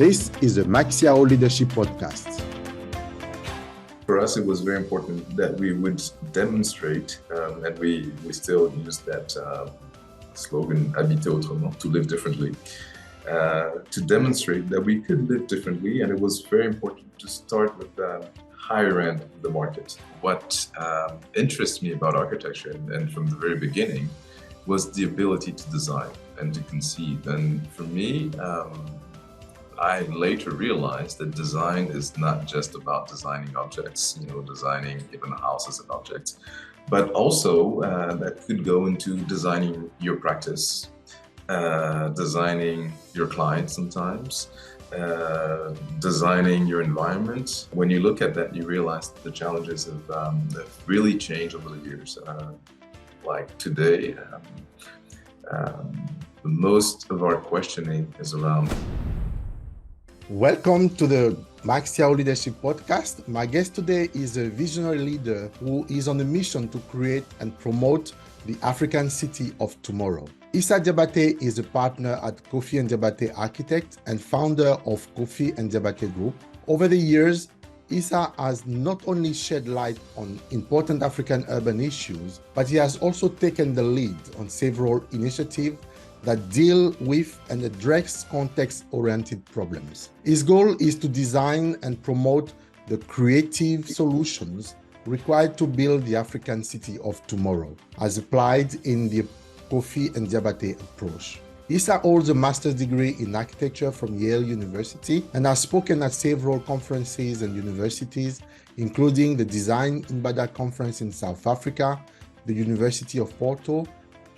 This is the Maxiao Leadership Podcast. For us, it was very important that we would demonstrate, and we still use that slogan, habiter autrement, to live differently, to demonstrate that we could live differently. And it was very important to start with the higher end of the market. What interests me about architecture, and from the very beginning, was the ability to design and to conceive. And for me, I later realized that design is not just about designing objects, designing even a house as an object, but also that could go into designing your practice, designing your clients sometimes, designing your environment. When you look at that, you realize that the challenges have really changed over the years. Like today, most of our questioning is around. Welcome to the Maxiao Leadership Podcast. My guest today is a visionary leader who is on a mission to create and promote the African city of tomorrow. Issa Diabaté is a partner at Koffi Diabaté Architects and founder of Koffi Diabaté Group. Over the years, Issa has not only shed light on important African urban issues, but he has also taken the lead on several initiatives that deal with and address context-oriented problems. His goal is to design and promote the creative solutions required to build the African city of tomorrow, as applied in the Koffi Diabaté approach. Issa holds a master's degree in architecture from YALE University and has spoken at several conferences and universities, including the Design Indaba conference in South Africa, the University of Porto,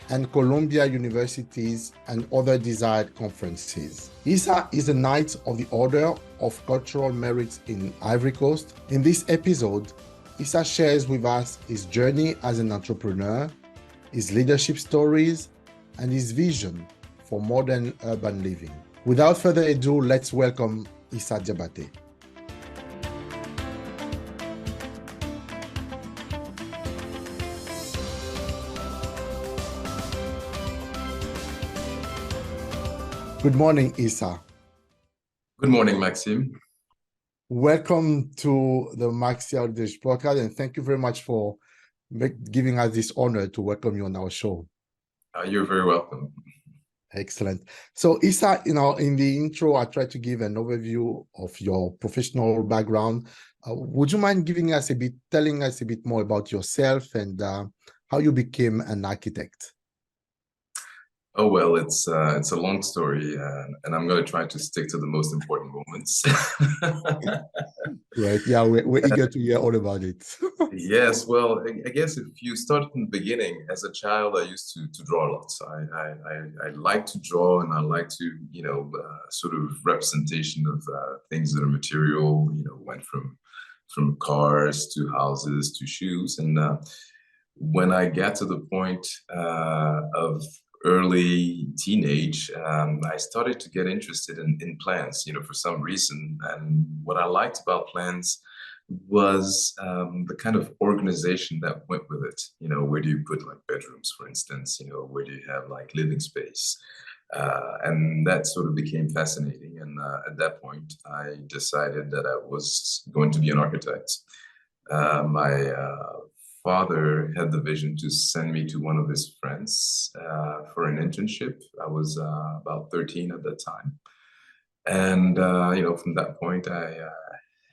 and Columbia Universities and other desired conferences. Issa is a Knight of the Order of Cultural Merit in Ivory Coast. In this episode, Issa shares with us his journey as an entrepreneur, his leadership stories, and his vision for modern urban living. Without further ado, let's welcome Issa Diabaté. Good morning, Issa. Good morning, Maxime. Welcome to the Maxiao Leadership Podcast, and thank you very much for giving us this honor to welcome you on our show. You're very welcome. Excellent. So, Issa, in the intro, I tried to give an overview of your professional background. Would you mind telling us a bit more about yourself and how you became an architect? Oh, well, it's a long story, and I'm going to try to stick to the most important moments. Right. Yeah, we're eager to hear all about it. Yes, well, I guess if you start from the beginning, as a child, I used to draw lots. I like to draw, and I like to, sort of representation of things that are material, went from cars to houses to shoes. And when I got to the point of early teenage, I started to get interested in plans, for some reason. And what I liked about plans was the kind of organization that went with it. Where do you put like bedrooms, for instance? Where do you have like living space? And that sort of became fascinating. And at that point, I decided that I was going to be an architect. My father had the vision to send me to one of his friends for an internship. I was about 13 at that time. And, from that point, I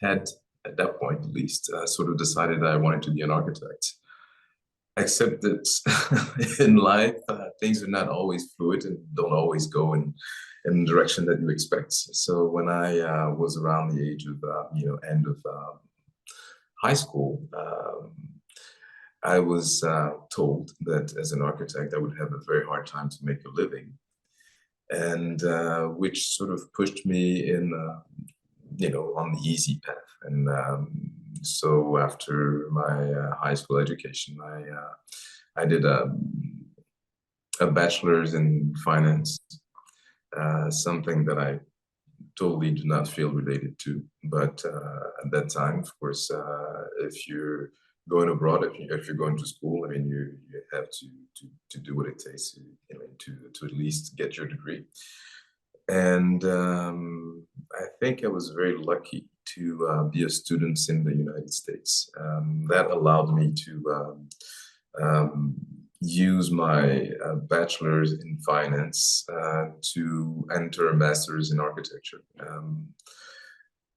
had, at that point at least, sort of decided that I wanted to be an architect. Except that in life, things are not always fluid and don't always go in the direction that you expect. So when I was around the age of, end of high school, I was told that as an architect, I would have a very hard time to make a living, and which sort of pushed me in, on the easy path. And so after my high school education, I did a bachelor's in finance, something that I totally do not feel related to. But at that time, of course, if you're going abroad, if you're going to school, I mean, you have to do what it takes to at least get your degree. And I think I was very lucky to be a student in the United States. That allowed me to use my bachelor's in finance to enter a master's in architecture.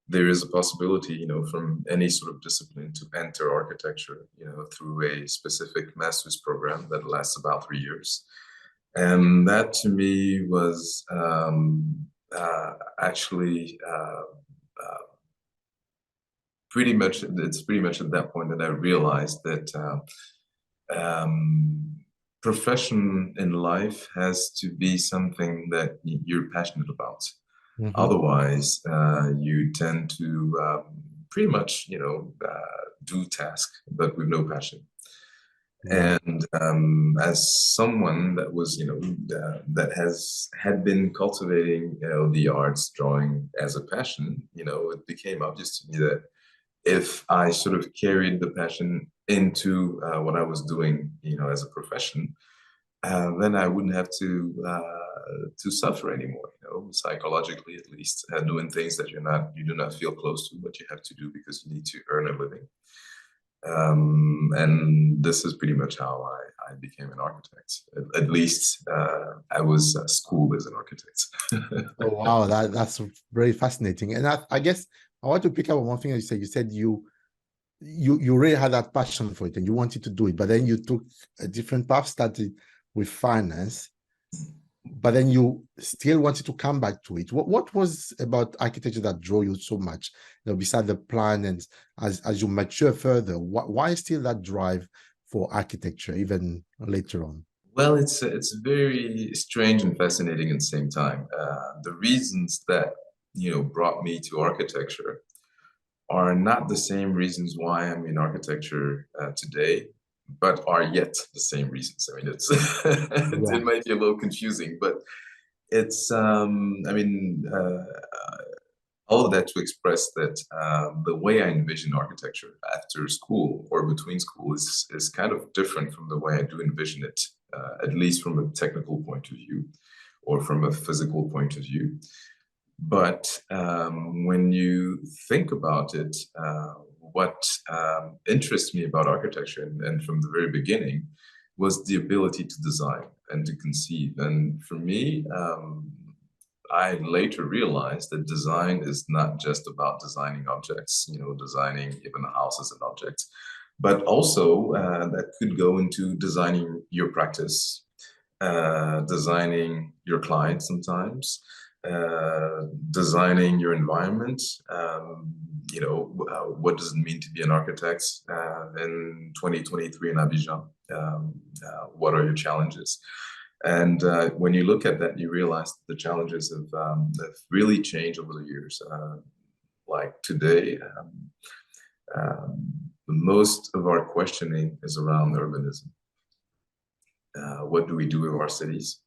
There is a possibility, from any sort of discipline to enter architecture, through a specific master's program that lasts about 3 years. And that to me was actually pretty much at that point that I realized that profession in life has to be something that you're passionate about. Mm-hmm. Otherwise, you tend to pretty much, do tasks, but with no passion. And as someone that was, that had been cultivating, the arts, drawing as a passion, it became obvious to me that if I sort of carried the passion into what I was doing, as a profession, then I wouldn't have to suffer anymore, psychologically at least, doing things that you do not feel close to, but you have to do because you need to earn a living. And this is pretty much how I became an architect. At least I was schooled as an architect. Oh, wow, that's very fascinating. And I guess I want to pick up on one thing that you said. You said you really had that passion for it and you wanted to do it, but then you took a different path, started with finance, but then you still wanted to come back to it. What was about architecture that drew you so much, beside the plan, and as you mature further, why still that drive for architecture even later on? Well, it's very strange and fascinating at the same time. The reasons that brought me to architecture are not the same reasons why I'm in architecture today, but are yet the same reasons. I mean, it's it might be a little confusing, but it's all of that to express that the way I envision architecture after school or between school is kind of different from the way I do envision it, at least from a technical point of view or from a physical point of view. But when you think about it, what interests me about architecture, and from the very beginning, was the ability to design and to conceive. And for me, I later realized that design is not just about designing objects, designing even a house as an object, but also that could go into designing your practice, designing your clients sometimes, designing your environment. What does it mean to be an architect in 2023 in Abidjan? What are your challenges? And when you look at that, you realize that the challenges have really changed over the years. Like today, most of our questioning is around urbanism. What do we do with our cities?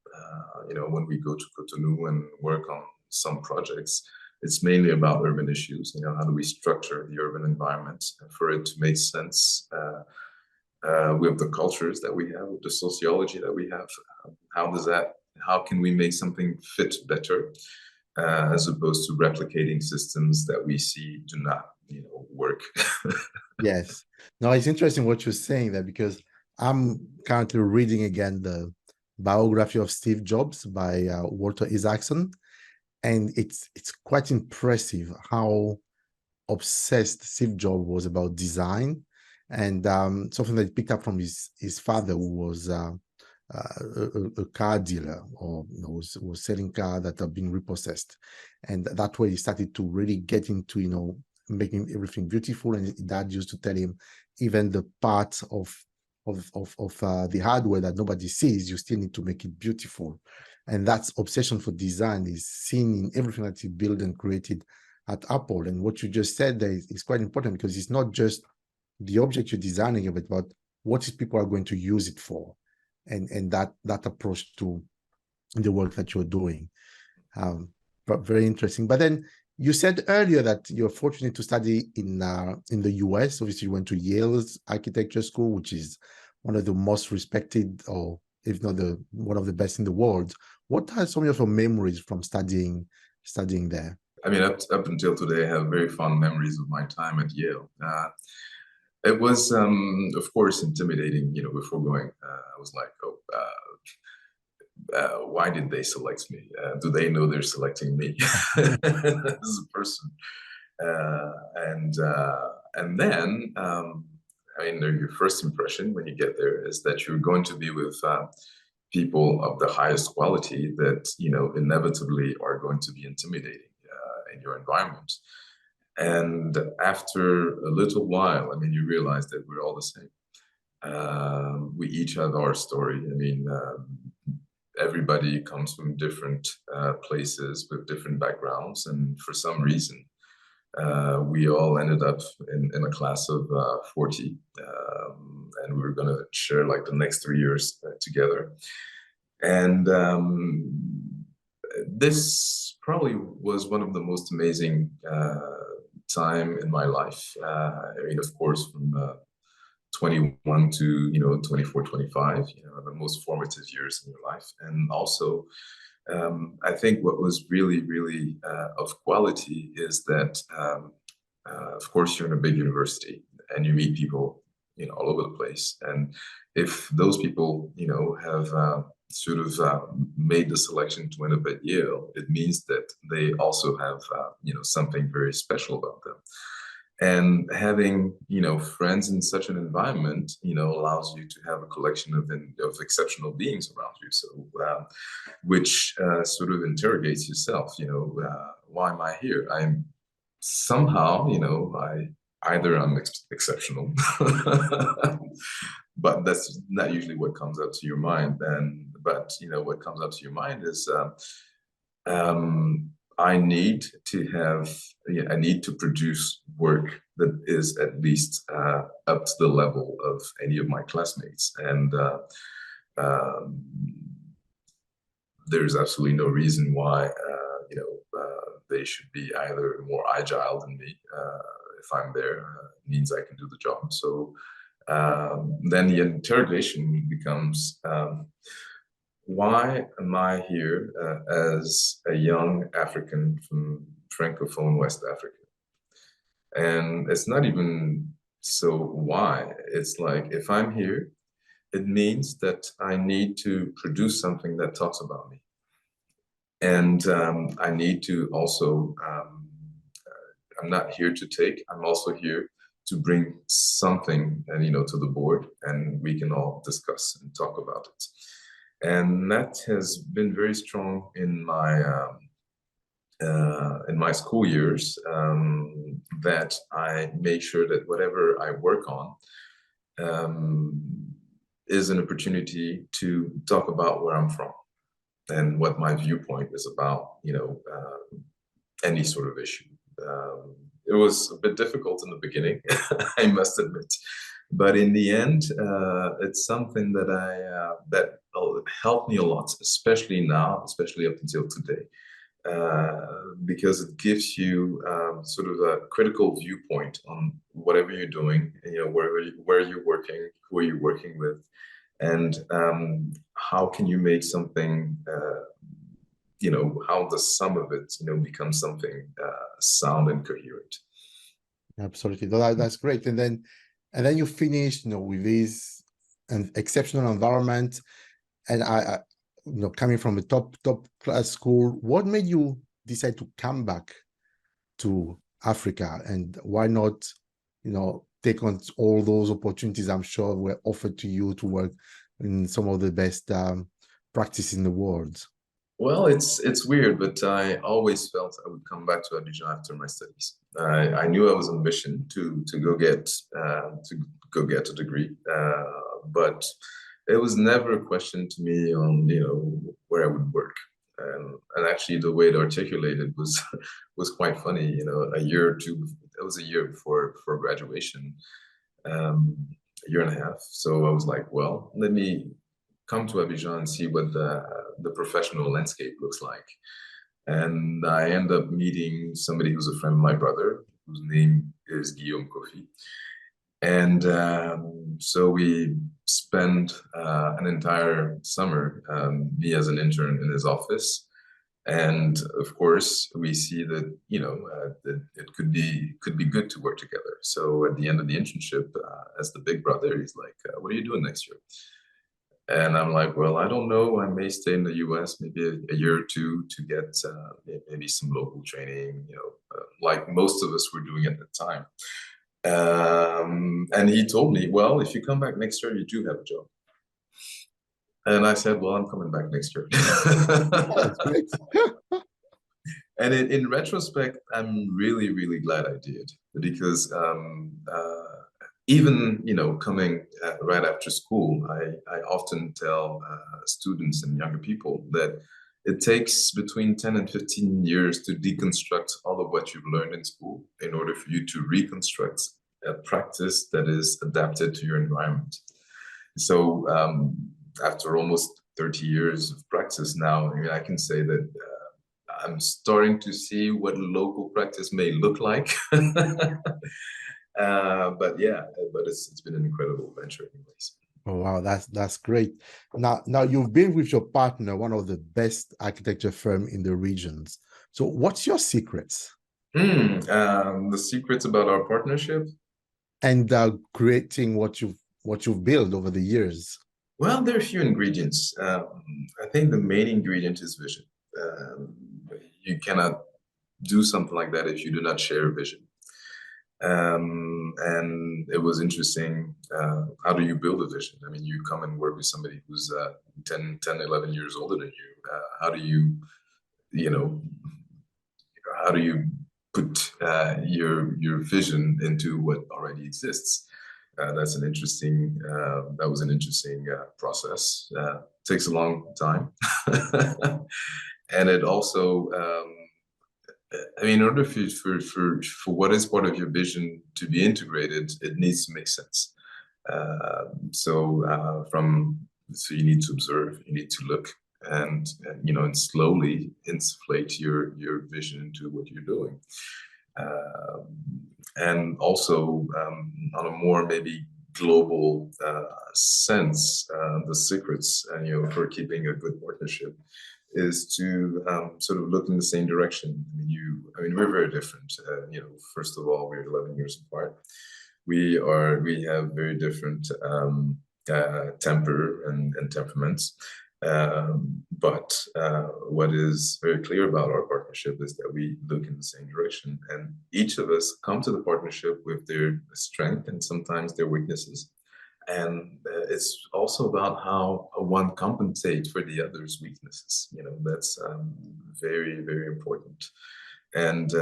When we go to Cotonou and work on some projects, it's mainly about urban issues. How do we structure the urban environment for it to make sense with the cultures that we have, with the sociology that we have? How can we make something fit better, as opposed to replicating systems that we see do not, work? Yes. No, it's interesting what you're saying there, because I'm currently reading again the biography of Steve Jobs by Walter Isaacson, and it's quite impressive how obsessed Steve Jobs was about design, and something that he picked up from his father, who was a car dealer, or was selling cars that have been repossessed, and that way he started to really get into making everything beautiful. And Dad used to tell him, even the parts of the hardware that nobody sees, you still need to make it beautiful. And that's obsession for design is seen in everything that he built and created at Apple. And what you just said there is quite important, because it's not just the object you're designing, but what is people are going to use it for, and that approach to the work that you're doing. But very interesting. But then you said earlier that you're fortunate to study in the US. Obviously, you went to Yale's architecture school, which is one of the most respected, or if not one of the best in the world, What are some of your memories from studying there? I mean, up until today, I have very fond memories of my time at Yale. It was, of course, intimidating. You know, before going, I was like, oh, why did they select me? Do they know they're selecting me as a person? And then, I mean, your first impression when you get there is that you're going to be with people of the highest quality that, you know, inevitably are going to be intimidating in your environment. And after a little while, I mean, you realize that we're all the same. We each have our story. I mean, everybody comes from different places with different backgrounds, and for some reason, we all ended up in a class of 40, and we were going to share like the next 3 years together. And this probably was one of the most amazing time in my life. I mean, of course, from 21 to, you know, 24, 25, you know, the most formative years in your life. And also, I think what was really, really of quality is that, of course, you're in a big university and you meet people, you know, all over the place. And if those people, you know, have sort of made the selection to end up at Yale, it means that they also have, you know, something very special about them. And having, you know, friends in such an environment, you know, allows you to have a collection of exceptional beings around you. So, which sort of interrogates yourself, you know, why am I here? I'm somehow, you know, I'm exceptional, but that's not usually what comes up to your mind. But you know, what comes up to your mind is, I need to produce work that is at least up to the level of any of my classmates. And there's absolutely no reason why, you know, they should be either more agile than me. If I'm there, it means I can do the job. So then the interrogation becomes, why am I here as a young African from Francophone West Africa? And it's not even so why. It's like, if I'm here, it means that I need to produce something that talks about me. And I need to also, I'm not here to take, I'm also here to bring something, and you know, to the board, and we can all discuss and talk about it. And that has been very strong in my school years, that I make sure that whatever I work on is an opportunity to talk about where I'm from and what my viewpoint is about, you know, any sort of issue. It was a bit difficult in the beginning, I must admit, but in the end, it's something that that helped me a lot, especially now, especially up until today, because it gives you sort of a critical viewpoint on whatever you're doing, you know, where you're working, who are you working with, and how can you make something, you know, how the sum of it, you know, becomes something sound and coherent. Absolutely, that's great. And then you finish, you know, with this an exceptional environment, and I you know, coming from a top class school. What made you decide to come back to Africa, and why not, you know, take on all those opportunities I'm sure were offered to you to work in some of the best practice in the world? Well, it's weird, but I always felt I would come back to Abidjan after my studies. I knew I was on a mission to go get a degree, but it was never a question to me on, you know, where I would work. And actually, the way it articulated was quite funny. You know, a year or two, it was a year before graduation, a year and a half. So I was like, well, let me come to Abidjan and see what the professional landscape looks like. And I end up meeting somebody who's a friend of my brother, whose name is Guillaume Koffi. And so we spent an entire summer, me as an intern in his office. And of course, we see that that it could be good to work together. So at the end of the internship, as the big brother, he's like, "What are you doing next year?" And I'm like, "Well, I don't know. I may stay in the U.S. maybe a year or two to get maybe some local training, like most of us were doing at the time." And he told me, "Well, if you come back next year, you do have a job." And I said, "Well, I'm coming back next year." That's great. And in retrospect, I'm really, really glad I did because even coming right after school, I often tell students and younger people that it takes between 10 and 15 years to deconstruct all of what you've learned in school in order for you to reconstruct a practice that is adapted to your environment. So after almost 30 years of practice now, I mean, I can say that I'm starting to see what local practice may look like. But yeah, but it's been an incredible venture anyways. Oh, wow, that's great. Now you've been with your partner, one of the best architecture firm in the regions. So what's your secrets? The secrets about our partnership? And creating what you've built over the years. Well, there are a few ingredients. I think the main ingredient is vision. Um, you cannot do something like that if you do not share a vision. And it was interesting. How do you build a vision? I mean, you come and work with somebody who's 10, 11 years older than you. How do you know, how do you put your vision into what already exists? That was an interesting process. Takes a long time. And it also, I mean, in order for what is part of your vision to be integrated, it needs to make sense. So you need to observe, you need to look, and slowly inflate your vision into what you're doing. And also on a more maybe global sense, the secrets for keeping a good partnership is to sort of look in the same direction. I mean, we're very different. First of all, we're 11 years apart. We have very different temper and temperaments. But what is very clear about our partnership is that we look in the same direction, and each of us come to the partnership with their strength and sometimes their weaknesses. And it's also about how one compensates for the other's weaknesses. That's very, very important. And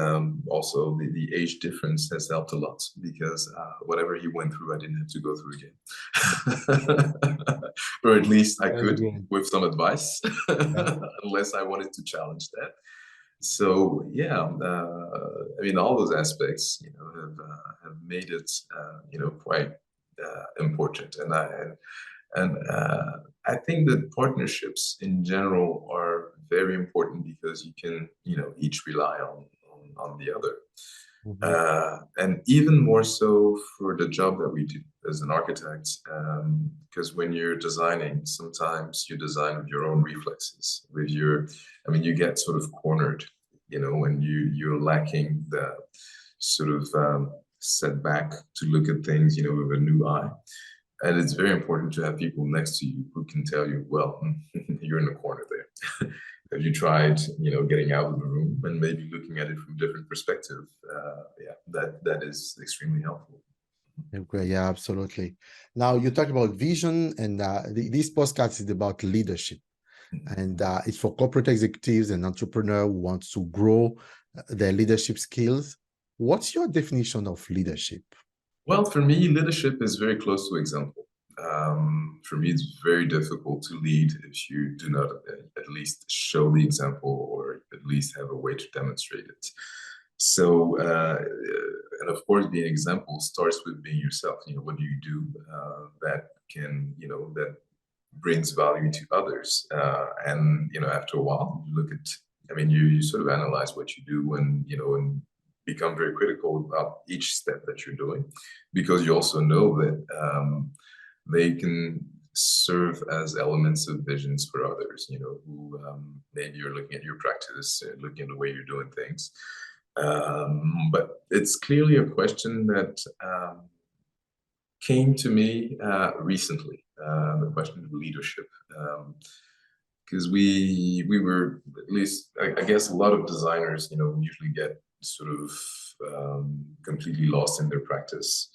also the age difference has helped a lot because whatever he went through, I didn't have to go through again. Or at least I could with some advice, unless I wanted to challenge that. So yeah, I mean, all those aspects, have made it, quite important. And I think that partnerships in general are very important because you can, each rely on the other. And even more so for the job that we do as an architect, because when you're designing, sometimes you design with your own reflexes, you get sort of cornered, when you're lacking the sort of setback to look at things, with a new eye. And it's very important to have people next to you who can tell you, well, you're in the corner there. Have you tried, getting out of the room and maybe looking at it from a different perspective? That is extremely helpful. Okay, yeah, absolutely. Now you talked about vision, and this podcast is about leadership, and it's for corporate executives and entrepreneurs who want to grow their leadership skills. What's your definition of leadership? Well, for me, leadership is very close to example. For me, it's very difficult to lead if you do not at least show the example or at least have a way to demonstrate it. So, and of course, being an example starts with being yourself. What do you do that can, that brings value to others? And after a while, you look at, you sort of analyze what you do, and become very critical about each step that you're doing, because you also know that they can serve as elements of visions for others, you know, who maybe you're looking at your practice, looking at the way you're doing things. But it's clearly a question that came to me recently, the question of leadership. Because we were, at least, I guess a lot of designers, you know, usually get sort of completely lost in their practice,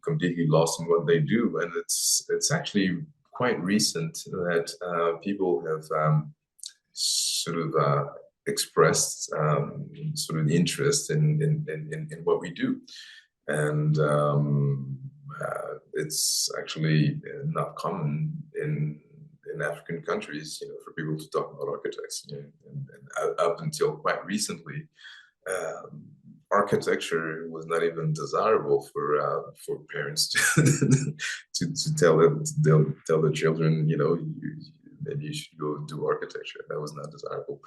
completely lost in what they do. And it's actually quite recent that people have sort of expressed sort of interest in what we do. And it's actually not common in African countries, you know, for people to talk about architects. You know, and up until quite recently, architecture was not even desirable for parents to tell their children, you know, maybe you should go do architecture. That was not desirable.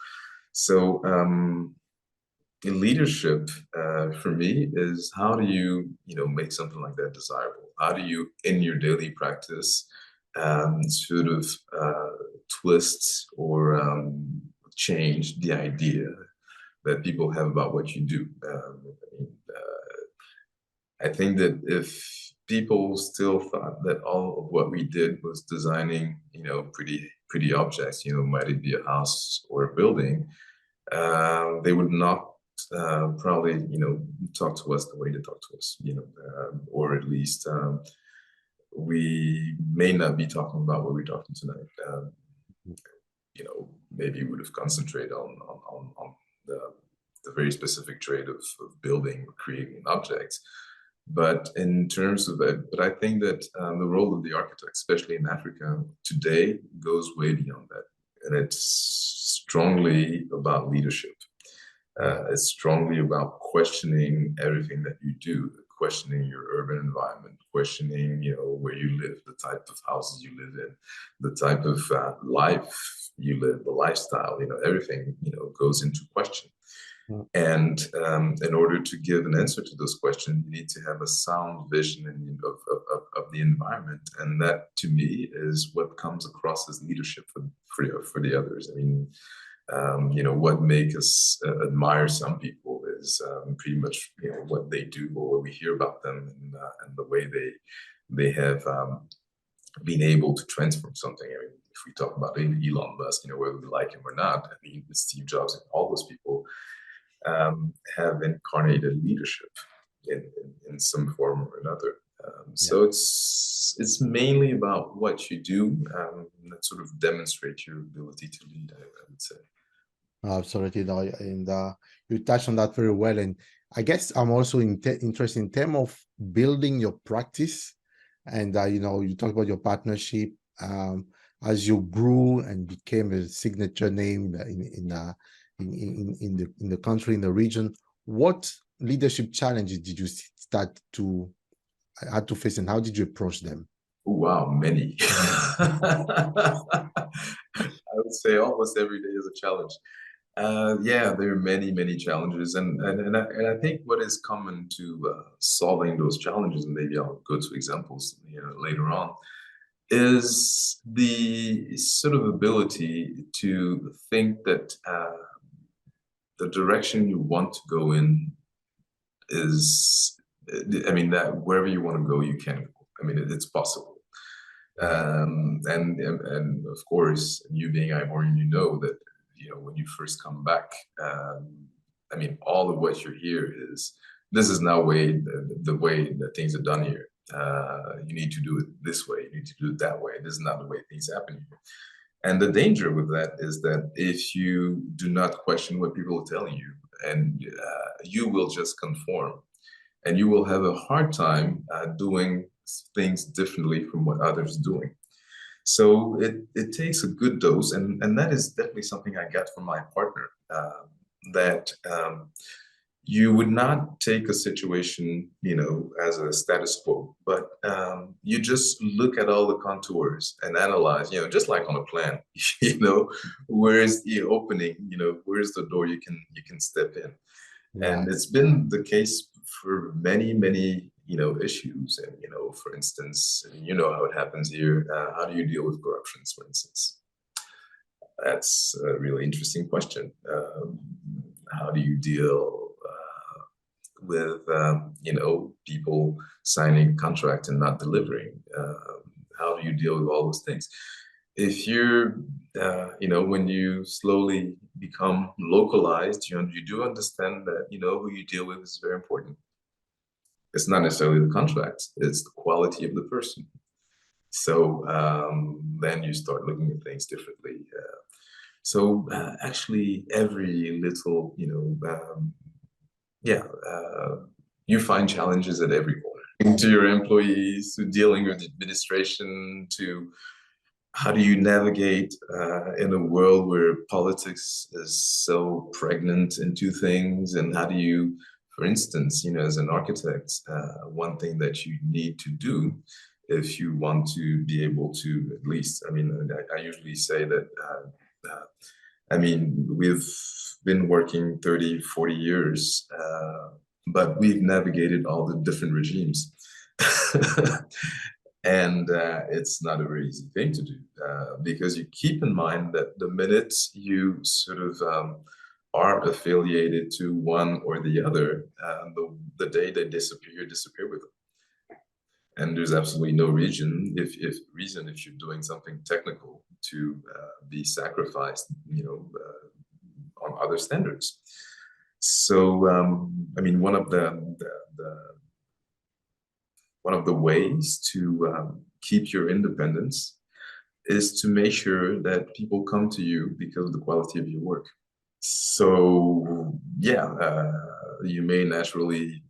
So leadership for me is, how do you know, make something like that desirable? How do you, in your daily practice, sort of twist or change the idea that people have about what you do? I think that if people still thought that all of what we did was designing, you know, pretty objects, you know, might it be a house or a building, they would not probably, you know, talk to us the way they talk to us, you know, or at least we may not be talking about what we're talking tonight. You know, maybe we would have concentrated on the very specific trade of building or creating objects. But in terms of it, but I think that the role of the architect, especially in Africa today, goes way beyond that. And it's strongly about leadership. It's strongly about questioning everything that you do, questioning your urban environment, questioning, you know, where you live, the type of houses you live in, the type of life you live, the lifestyle, you know, everything, you know, goes into question. And in order to give an answer to those questions, you need to have a sound vision of the environment. And that, to me, is what comes across as leadership for the others. I mean, you know, what makes us admire some people is pretty much, you know, what they do or what we hear about them, and the way they have been able to transform something. I mean, if we talk about Elon Musk, you know, whether we like him or not, I mean, Steve Jobs and all those people have incarnated leadership in some form or another. So it's mainly about what you do that sort of demonstrates your ability to lead, I would say. Absolutely, no, and you touched on that very well. And I guess I'm also interested in terms of building your practice. And you know, you talk about your partnership as you grew and became a signature name in the country, in the region. What leadership challenges did you had to face, and how did you approach them? Oh, wow, many. I would say almost every day is a challenge. Yeah, there are many challenges, and I think what is common to solving those challenges, and maybe I'll go to examples, you know, later on, is the sort of ability to think that the direction you want to go in is, I mean, that wherever you want to go, you can go. I mean, it's possible. And of course, you being Ivorian, you know that, you know, when you first come back, I mean, all of what you hear is, this is now the way that things are done here. You need to do it this way. You need to do it that way. This is not the way things happen here. And the danger with that is that if you do not question what people are telling you, and you will just conform, and you will have a hard time doing things differently from what others are doing. So it takes a good dose, and that is definitely something I got from my partner, that you would not take a situation, you know, as a status quo, but you just look at all the contours and analyze, you know, just like on a plan, you know, where's the opening, you know, where's the door you can step in. And Right. it's been the case for many, many, issues. And, for instance, you know how it happens here. How do you deal with corruptions, for instance? That's a really interesting question. How do you deal with, people signing contract and not delivering? How do you deal with all those things? If you're, when you slowly become localized, you do understand that, who you deal with is very important. It's not necessarily the contract, it's the quality of the person. So then you start looking at things differently. Actually, every little, you find challenges at every corner. To your employees, to dealing with administration, to how do you navigate in a world where politics is so pregnant into things, and how do you, for instance, as an architect, one thing that you need to do if you want to be able to, at least, I usually say that, we've been working 30, 40 years, but we've navigated all the different regimes. And it's not a very easy thing to do, because you keep in mind that the minute you sort of are affiliated to one or the other, the day they disappear, disappear with them. And there's absolutely no reason, if you're doing something technical, to be sacrificed, on other standards. So, one of the ways to keep your independence is to make sure that people come to you because of the quality of your work. So, you may naturally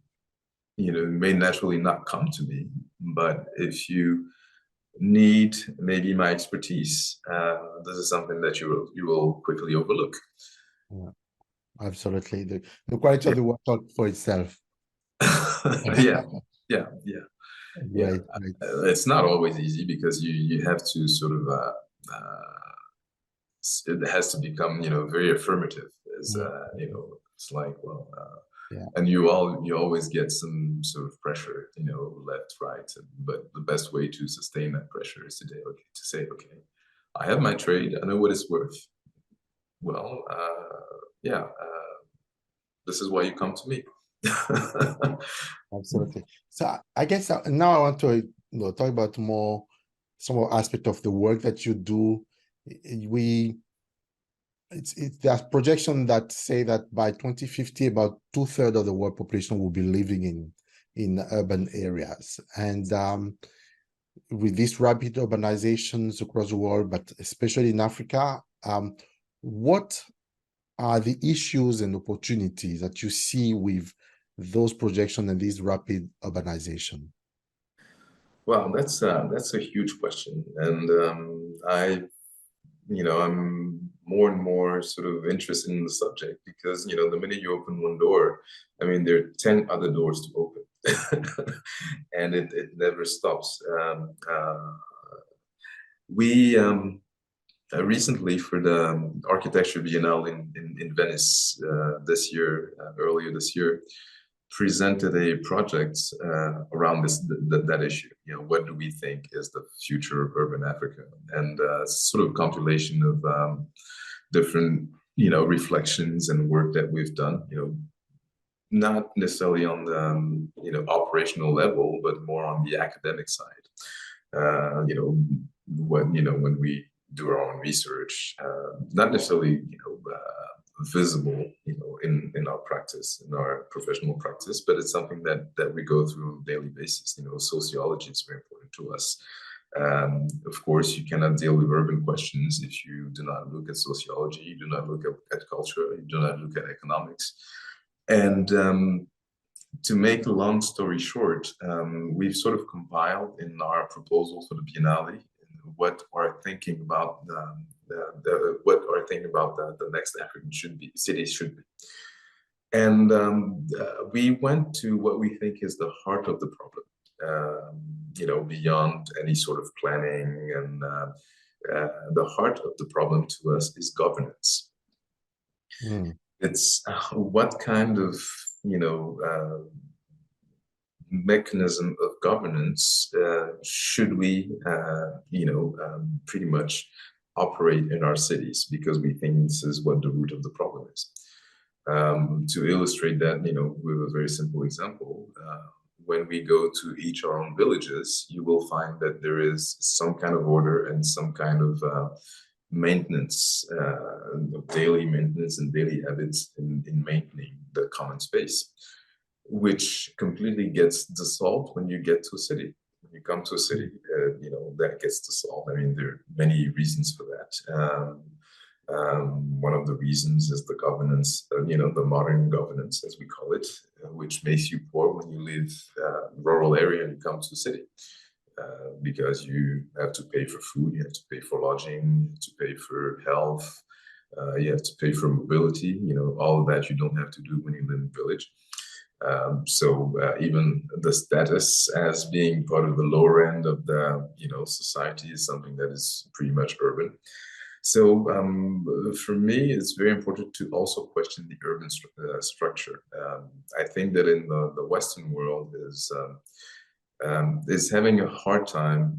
not come to me, but if you need maybe my expertise, this is something that you will quickly overlook. Yeah, absolutely. The quality of the work talks for itself. Yeah. Right. It's not always easy, because you have to sort of it has to become very affirmative. As it's like, well, and you always get some sort of pressure, left, right, but the best way to sustain that pressure is to say, okay, I have my trade, I know what it's worth. Well, this is why you come to me. Absolutely. So I guess now I want to talk about some more aspect of the work that you do. There's projection that say that by 2050, about 2/3 of the world population will be living in urban areas. And with these rapid urbanizations across the world, but especially in Africa, what are the issues and opportunities that you see with those projections and this rapid urbanization? Well, that's a huge question, and I'm more and more sort of interested in the subject, because the minute you open one door, there are 10 other doors to open, and it never stops. We recently, for the Architecture Biennale in Venice earlier this year, presented a project around that issue. What do we think is the future of urban Africa? And sort of compilation of different reflections and work that we've done. Not necessarily on the operational level, but more on the academic side. When we do our own research, not necessarily visible in our practice, in our professional practice, but it's something that we go through on a daily basis. Sociology is very important to us. Of course, you cannot deal with urban questions if you do not look at sociology, you do not look at culture, you do not look at economics. And to make a long story short, we've sort of compiled in our proposal for the Biennale what our thinking about the next African cities should be. And we went to what we think is the heart of the problem, beyond any sort of planning. And the heart of the problem to us is governance. It's what kind of, mechanism of governance should we, pretty much operate in our cities, because we think this is what the root of the problem is. To illustrate that, with a very simple example, when we go to each our own villages, you will find that there is some kind of order and some kind of maintenance, daily maintenance and daily habits in maintaining the common space, which completely gets dissolved when you get to a city. When you come to a city, that gets dissolved. I mean, there are many reasons for that. One of the reasons is the governance, the modern governance, as we call it, which makes you poor when you live rural area and you come to a city. Because you have to pay for food, you have to pay for lodging, you have to pay for health, you have to pay for mobility, all of that you don't have to do when you live in a village. So even the status as being part of the lower end of the society is something that is pretty much urban. So for me, it's very important to also question the urban structure. I think that in the Western world is having a hard time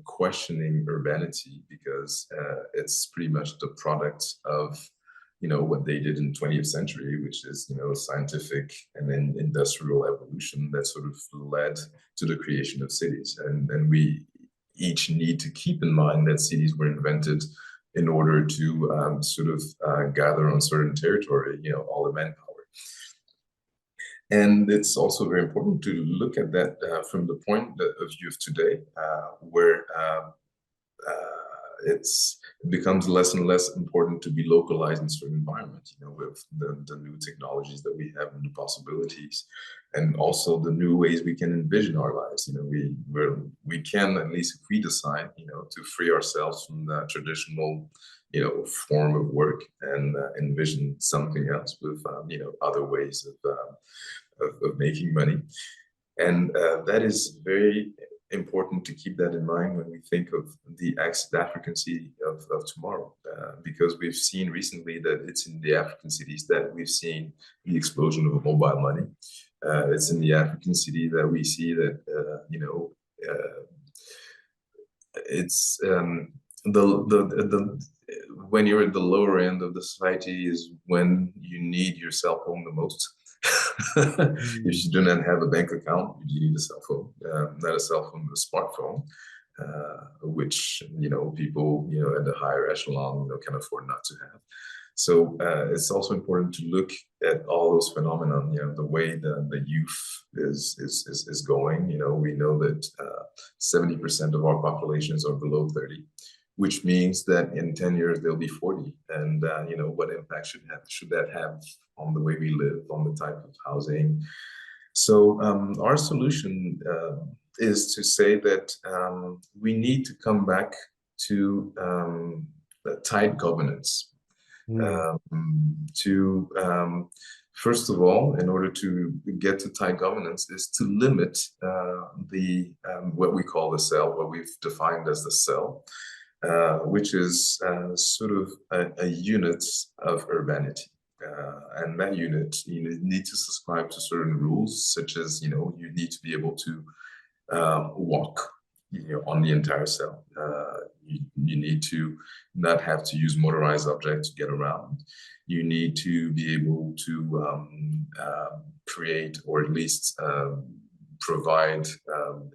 questioning urbanity, because it's pretty much the product of what they did in the 20th century, which is scientific and then industrial evolution that sort of led to the creation of cities. And we each need to keep in mind that cities were invented in order to gather on certain territory, all the manpower. And it's also very important to look at that from the point of view of today, where it becomes less and less important to be localized in certain environments, with the new technologies that we have and the possibilities, and also the new ways we can envision our lives. We can, at least if we decide, to free ourselves from the traditional, form of work and envision something else with, other ways of making money. And that is very important to keep that in mind when we think of the African city of tomorrow, because we've seen recently that it's in the African cities that we've seen the explosion of mobile money. It's in the African city that we see that, it's when you're at the lower end of the society is when you need your cell phone the most. If you do not have a bank account, you need a cell phone, not a cell phone, but a smartphone, which people at the higher echelon can afford not to have. So it's also important to look at all those phenomena, the way the youth is going. We know that 70% of our populations are below 30, which means that in 10 years they'll be 40. And what impact should that have on the way we live, on the type of housing? So our solution is to say that we need to come back to tight governance. First of all, in order to get to tight governance, is to limit what we call the cell, what we've defined as the cell, which is sort of a unit of urbanity. And that unit, you need to subscribe to certain rules, such as, you need to be able to walk on the entire cell. You need to not have to use motorized objects to get around. You need to be able to create, or at least provide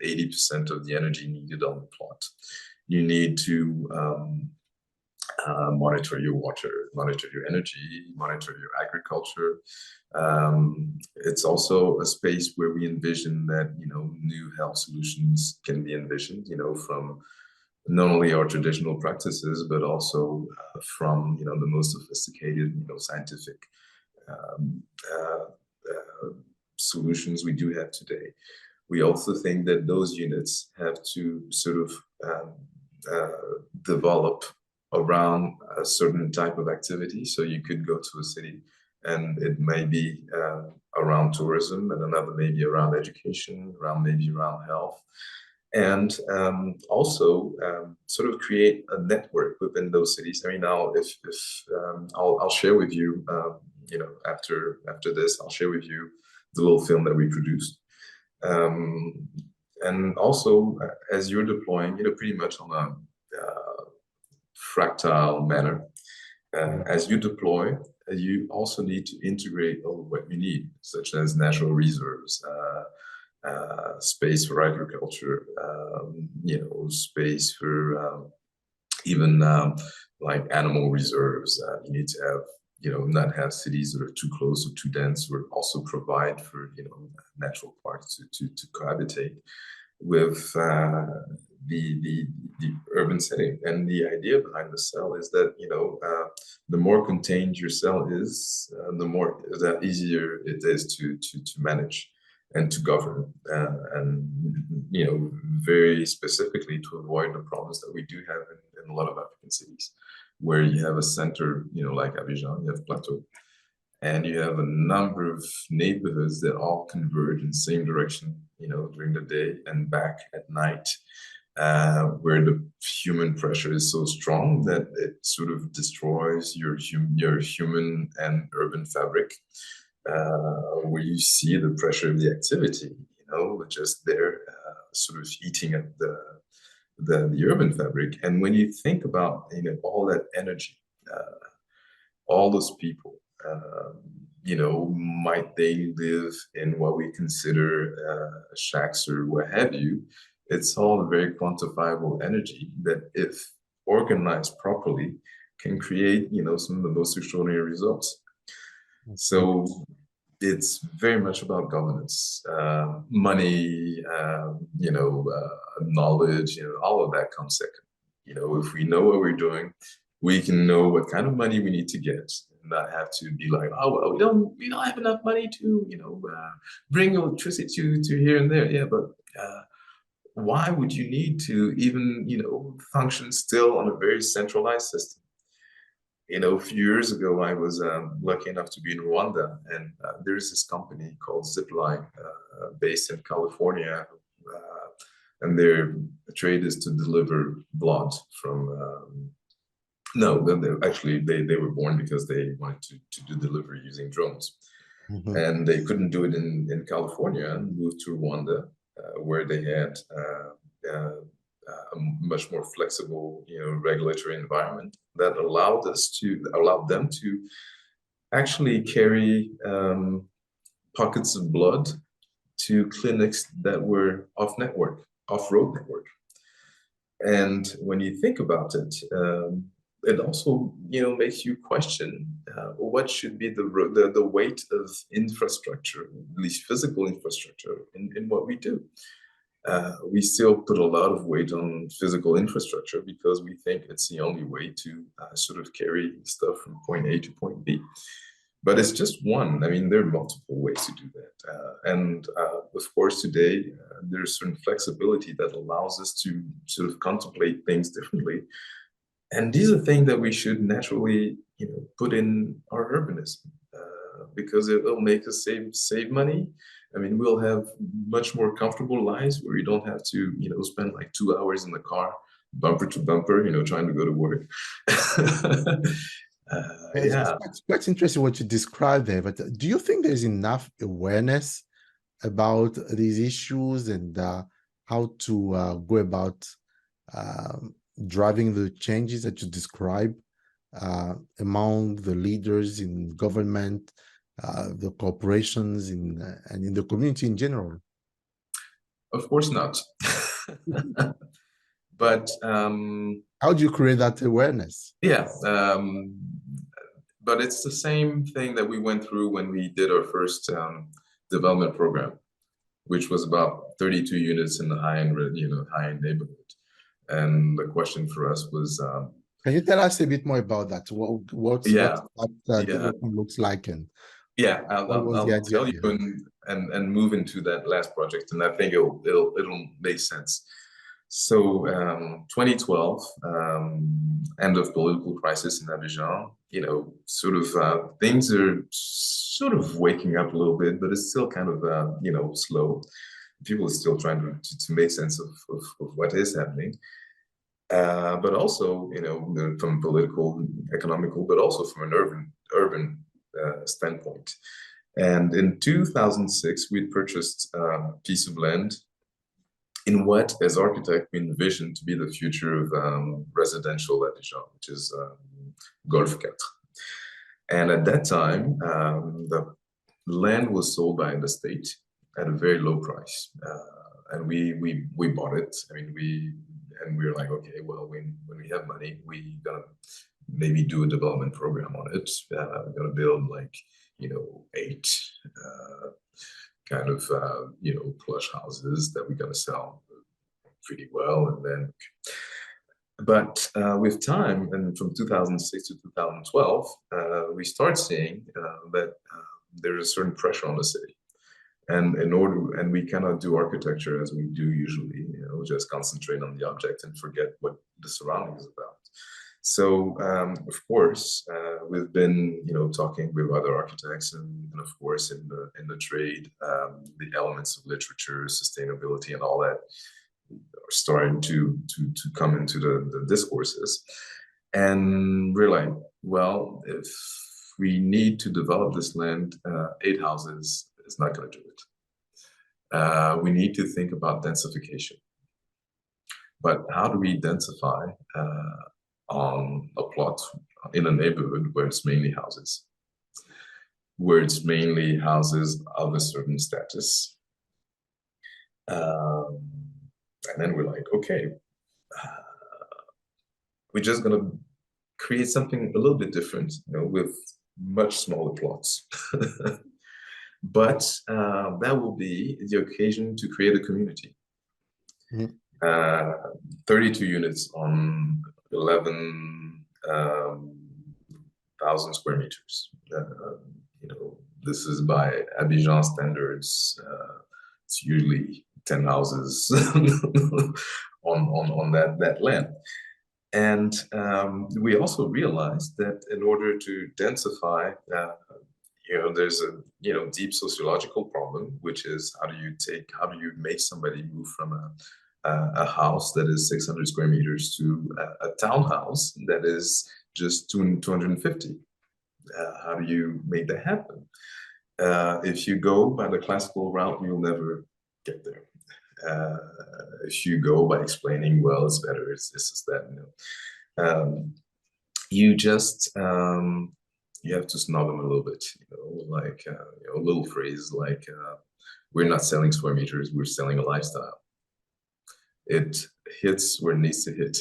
80% of the energy needed on the plot. You need to monitor your water, monitor your energy, monitor your agriculture. It's also a space where we envision that, new health solutions can be envisioned, from not only our traditional practices, but also from, the most sophisticated, scientific solutions we do have today. We also think that those units have to sort of develop around a certain type of activity. So you could go to a city and it may be around tourism, and another maybe around education, maybe around health. and also sort of create a network within those cities. I mean, now if I'll share with you, you know, after this, I'll share with you the little film that we produced. And also, as you're deploying, you know, pretty much on a fractal manner, as you deploy, you also need to integrate all of what you need, such as natural reserves, space for agriculture, you know, space for even like animal reserves. You need to have, you know, not have cities that are too close or too dense, or also provide for, you know, natural parks to cohabitate with the urban setting. And the idea behind the cell is that, you know, the more contained your cell is, the easier it is to manage and to govern, and, you know, very specifically to avoid the problems that we do have in a lot of African cities, where you have a center, you know, like Abidjan, you have Plateau, and you have a number of neighborhoods that all converge in the same direction, you know, during the day and back at night, where the human pressure is so strong that it sort of destroys your human and urban fabric, where you see the pressure of the activity, you know, just there, sort of eating at the urban fabric. And when you think about, you know, all that energy, all those people, you know, might they live in what we consider shacks or what have you, it's all very quantifiable energy that, if organized properly, can create, you know, some of the most extraordinary results. So it's very much about governance, money, you know, knowledge, you know, all of that comes second. You know, if we know what we're doing, we can know what kind of money we need to get, and not have to be like, oh, well, we don't have enough money to, you know, bring electricity to here and there. Yeah, but why would you need to even, you know, function still on a very centralized system? You know, a few years ago, I was lucky enough to be in Rwanda, and there's this company called Zipline, based in California, and their trade is to deliver blood from. No, actually, they were born because they wanted to do delivery using drones, and they couldn't do it in California, and moved to Rwanda, where they had a much more flexible, you know, regulatory environment that allowed them to actually carry pockets of blood to clinics that were off-road network. And when you think about it, it also, you know, makes you question what should be the weight of infrastructure, at least physical infrastructure, in what we do. We still put a lot of weight on physical infrastructure because we think it's the only way to sort of carry stuff from point A to point B. But it's just one. I mean, there are multiple ways to do that. And of course, today, there's certain flexibility that allows us to sort of contemplate things differently. And these are things that we should naturally, you know, put in our urbanism, because it will make us save money. I mean, we'll have much more comfortable lives where you don't have to, you know, spend like 2 hours in the car, bumper to bumper, you know, trying to go to work. Yeah. It's quite interesting what you described there, but do you think there's enough awareness about these issues and how to go about driving the changes that you describe among the leaders in government, the corporations, and in the community in general? Of course not. But how do you create that awareness? Yeah, but it's the same thing that we went through when we did our first development program, which was about 32 units in the high-end, you know, high-end neighborhood. And the question for us was, can you tell us a bit more about that? What development looks like? And yeah, I'll tell you and move into that last project, and I think it'll make sense. So 2012, end of political crisis in Abidjan, you know, sort of things are sort of waking up a little bit, but it's still kind of, you know, slow. people are still trying to make sense of what is happening. But also, you know, from political, economical, but also from an urban standpoint. And in 2006, we purchased a piece of land in what, as architect, we envisioned to be the future of residential Abidjan, which is Golf 4. And at that time, the land was sold by the state at a very low price. And we bought it. I mean, we were like, okay, well, when we have money, we gotta maybe do a development program on it. We're gonna build like, you know, 8 kind of, you know, plush houses that we're gonna sell pretty well. And then, but with time, and from 2006 to 2012, we start seeing that there's a certain pressure on the city. And we cannot do architecture as we do usually, you know, just concentrate on the object and forget what the surrounding is about. So, of course, we've been, you know, talking with other architects and of course, in the trade, the elements of literature, sustainability, and all that are starting to come into the discourses. And we're like, well, if we need to develop this land, 8 houses is not going to do it. We need to think about densification. But how do we densify on a plot in a neighborhood where it's mainly houses, where it's mainly houses of a certain status? And then we're like, okay, we're just going to create something a little bit different, you know, with much smaller plots. But that will be the occasion to create a community. 32 units on 11,000 square meters. You know, this is by Abidjan standards. It's usually 10 houses on that land. And we also realized that in order to densify, you know, there's a, you know, deep sociological problem, which is how do you make somebody move from a house that is 600 square meters to a townhouse that is just 250? How do you make that happen? If you go by the classical route, you'll never get there. If you go by explaining, well, it's better, it's this, it's that, you know, you just you have to snub them a little bit, you know, like you know, a little phrase like we're not selling square meters, we're selling a lifestyle. It hits where it needs to hit.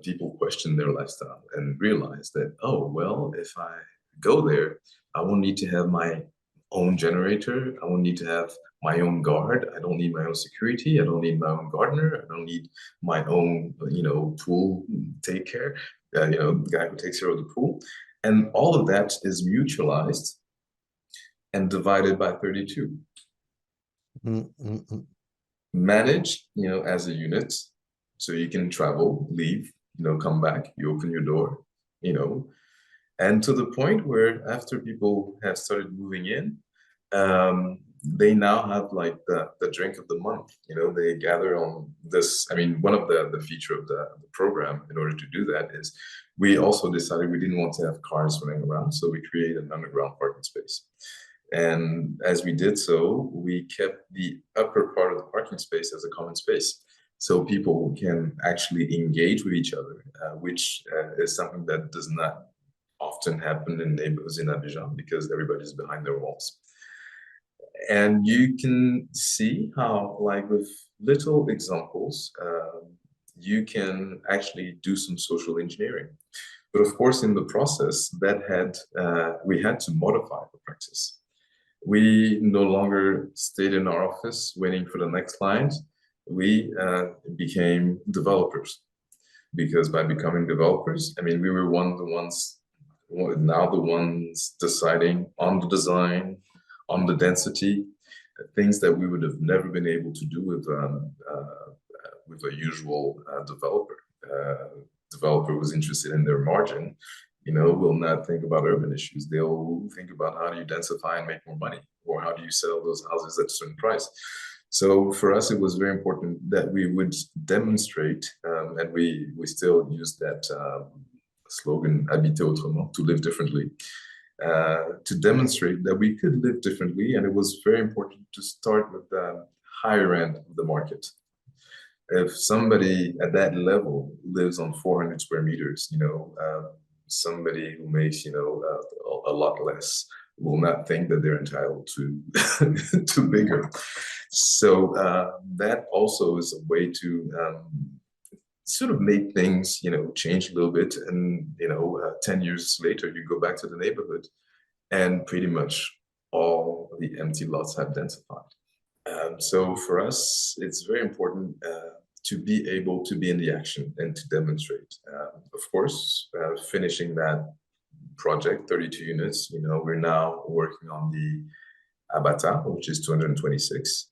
People question their lifestyle and realize that, oh, well, if I go there, I won't need to have my own generator. I won't need to have my own guard. I don't need my own security. I don't need my own gardener. I don't need my own, you know, pool take care, you know, the guy who takes care of the pool. And all of that is mutualized and divided by 32. Manage, you know, as a unit, so you can travel, leave, you know, come back, you open your door, you know, and to the point where after people have started moving in, they now have like the drink of the month, you know, they gather on this. I mean, one of the feature of the program in order to do that is we also decided we didn't want to have cars running around, so we created an underground parking space. And as we did so, we kept the upper part of the parking space as a common space. So people can actually engage with each other, which is something that does not often happen in neighborhoods in Abidjan because everybody's behind their walls. And you can see how, like with little examples, you can actually do some social engineering. But of course, in the process, we had to modify the practice. We no longer stayed in our office waiting for the next client. We became developers, because by becoming developers, I mean, we were now the ones deciding on the design, on the density, things that we would have never been able to do with a usual developer. Developer was interested in their margin. will not think about urban issues. They'll think about how do you densify and make more money, or how do you sell those houses at a certain price. So for us, it was very important that we would demonstrate, and we still use that slogan, habiter autrement, to live differently, to demonstrate that we could live differently. And it was very important to start with the higher end of the market. If somebody at that level lives on 400 square meters, somebody who makes, a lot less will not think that they're entitled to to bigger. So that also is a way to sort of make things, change a little bit. And, 10 years later, you go back to the neighborhood and pretty much all the empty lots have densified. So for us, it's very important to be able to be in the action and to demonstrate. Of course, finishing that project, 32 units, we're now working on the Abata, which is 226.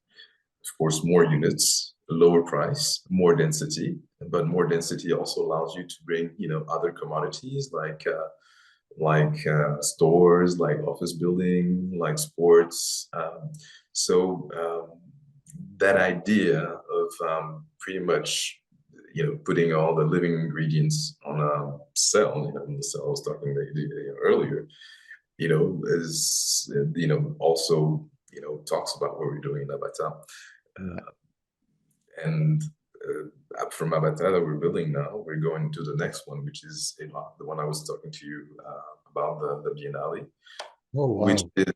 Of course, more units, lower price, more density, but more density also allows you to bring, other commodities like stores, like office building, like sports. So that idea of pretty much, putting all the living ingredients on a cell, the cell I was talking earlier, is, also, talks about what we're doing in Abata. And from Abata that we're building now, we're going to the next one, which is the one I was talking to you about, the Biennale. Oh, wow. Which is,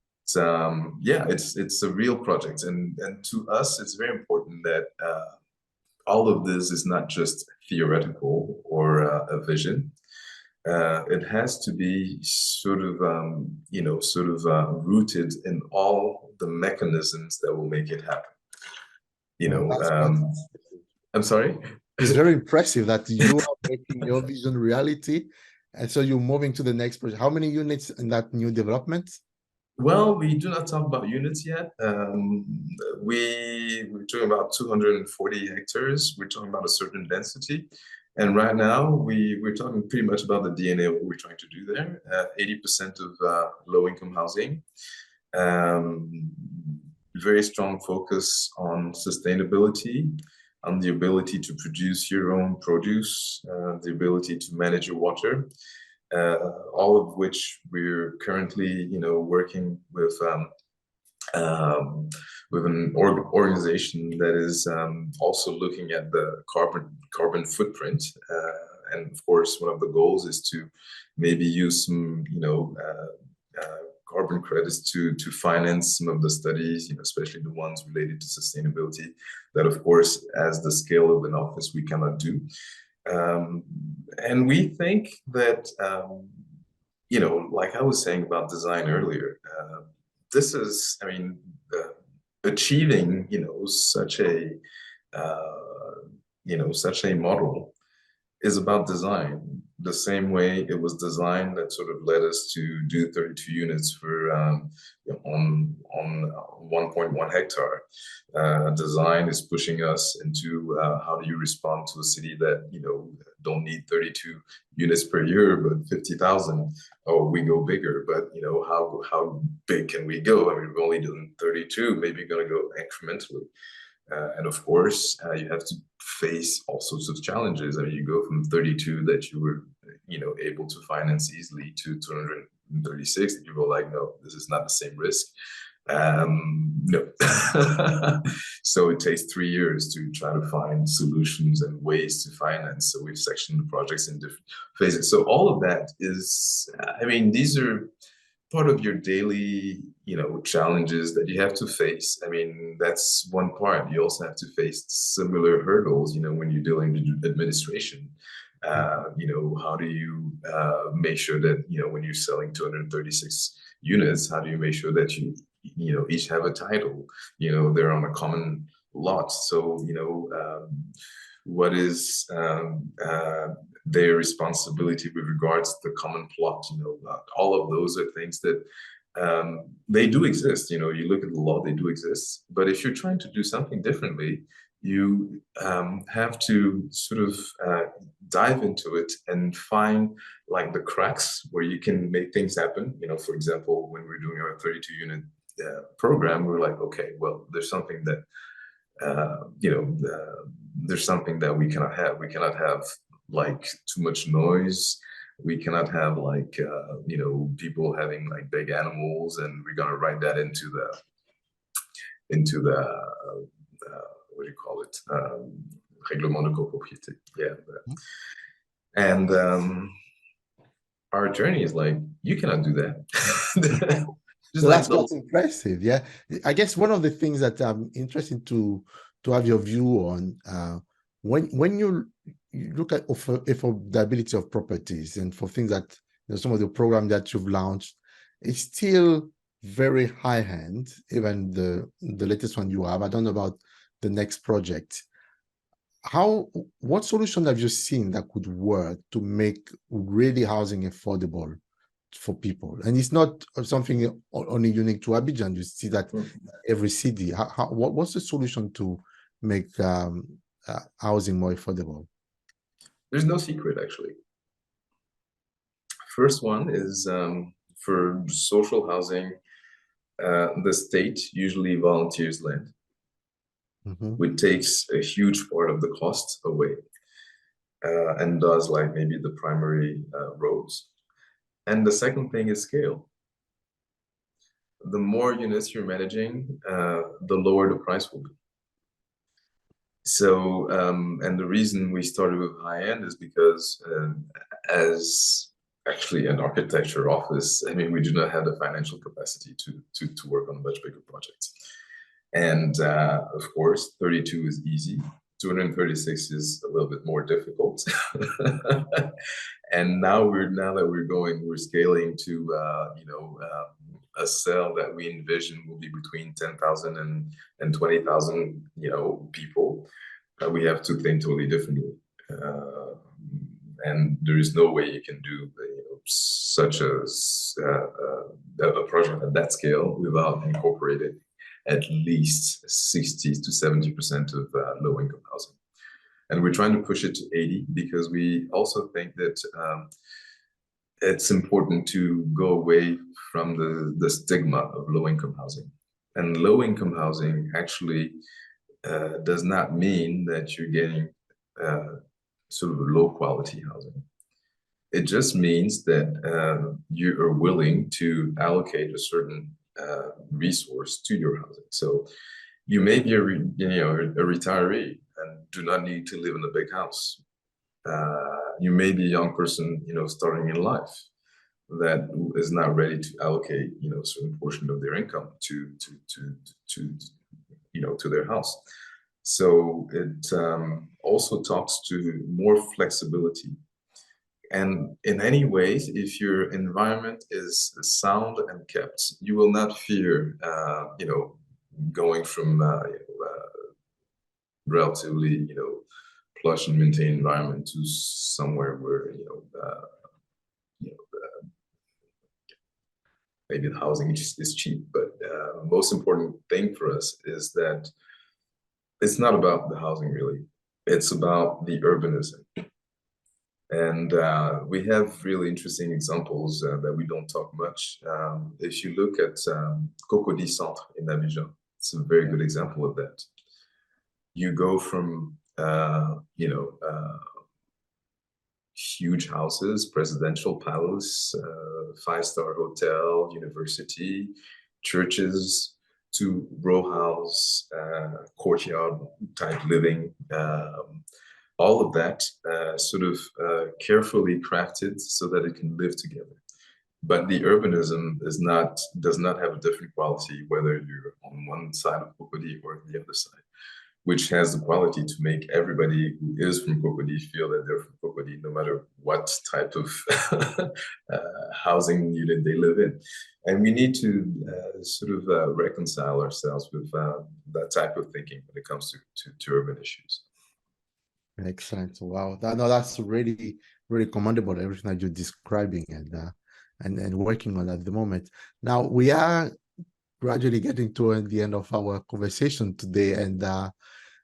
it's a real project. And to us, it's very important that all of this is not just theoretical or a vision. It has to be sort of, rooted in all the mechanisms that will make it happen. I'm sorry? It's very impressive that you are making your vision reality. And so you're moving to the next project. How many units in that new development? Well, we do not talk about units yet. We're talking about 240 hectares. We're talking about a certain density. And right now, we're talking pretty much about the DNA of what we're trying to do there. 80% of low-income housing. Very strong focus on sustainability, on the ability to produce your own produce, the ability to manage your water. All of which we're currently, working with an organization that is also looking at the carbon footprint. And of course, one of the goals is to maybe use some, carbon credits to finance some of the studies, especially the ones related to sustainability, that of course, as the scale of an office, we cannot do. And we think that, like I was saying about design earlier, this is, achieving, such a model is about design. The same way it was designed that sort of led us to do 32 units for on 1.1 hectare. Design is pushing us into how do you respond to a city that don't need 32 units per year, but 50,000. Oh, we go bigger, but how big can we go? We've only done 32. Maybe you're gonna go incrementally. And of course, you have to face all sorts of challenges. You go from 32 that you were, able to finance easily to 236, and you go like, no, this is not the same risk. No. So it takes 3 years to try to find solutions and ways to finance. So we've sectioned the projects in different phases. So all of that is, these are part of your daily, challenges that you have to face. That's one part. You also have to face similar hurdles, when you're dealing with administration. How do you make sure that, when you're selling 236 units, how do you make sure that you each have a title, they're on a common lot. So, what is their responsibility with regards to the common plot? All of those are things that they do exist. You look at the law, they do exist. But if you're trying to do something differently, you have to sort of dive into it and find like the cracks where you can make things happen. You know, for example, when we're doing our 32 unit program, we're like, okay, well, there's something that there's something that we cannot have. We cannot have like too much noise. We cannot have like people having like big animals, and we're gonna write that into the what do you call it? Règlement de copropriété. Yeah. And our attorney is like, you cannot do that. So that's quite impressive. Yeah. I guess one of the things that I'm interested to have your view on, when you look at affordability of properties, and for things that some of the programs that you've launched, it's still very high end, even the latest one you have. I don't know about the next project. What solution have you seen that could work to make really housing affordable for people? And it's not something only unique to Abidjan. You see that every city. What's the solution to make housing more affordable? There's no secret, actually. First one is for social housing, the state usually volunteers land, which takes a huge part of the cost away, and does like maybe the primary roads. And the second thing is scale. The more units you're managing, the lower the price will be. So, and the reason we started with high end is because as actually an architecture office, I mean, we do not have the financial capacity to work on much bigger projects. And of course, 32 is easy. 236 is a little bit more difficult. And now we're scaling to a cell that we envision will be between 10,000 and 20,000 people. We have to think totally differently, and there is no way you can do such a project at that scale without incorporating at least 60 to 70% of low-income housing. And we're trying to push it to 80 because we also think that it's important to go away from the stigma of low-income housing. And low-income housing actually does not mean that you're getting sort of low-quality housing. It just means that you are willing to allocate a certain resource to your housing. So you may be a retiree and do not need to live in a big house. You may be a young person, starting in life, that is not ready to allocate, a certain portion of their income to their house. So it also talks to more flexibility. And in any ways, if your environment is sound and kept, you will not fear, going from relatively, plush and maintained environment to somewhere where, maybe the housing is cheap. But the most important thing for us is that it's not about the housing, really. It's about the urbanism. And we have really interesting examples that we don't talk much. If you look at Cocody Centre in Abidjan, it's a very good example of that. You go from, huge houses, presidential palace, five-star hotel, university, churches, to row house, courtyard type living. All of that sort of carefully crafted so that it can live together. But the urbanism does not have a different quality, whether you're on one side of Cocody or the other side, which has the quality to make everybody who is from Cocody feel that they're from Cocody, no matter what type of housing unit they live in. And we need to sort of reconcile ourselves with that type of thinking when it comes to urban issues. Excellent. Wow. That's really, really commendable, everything that you're describing and working on at the moment. Now, we are gradually getting to the end of our conversation today. And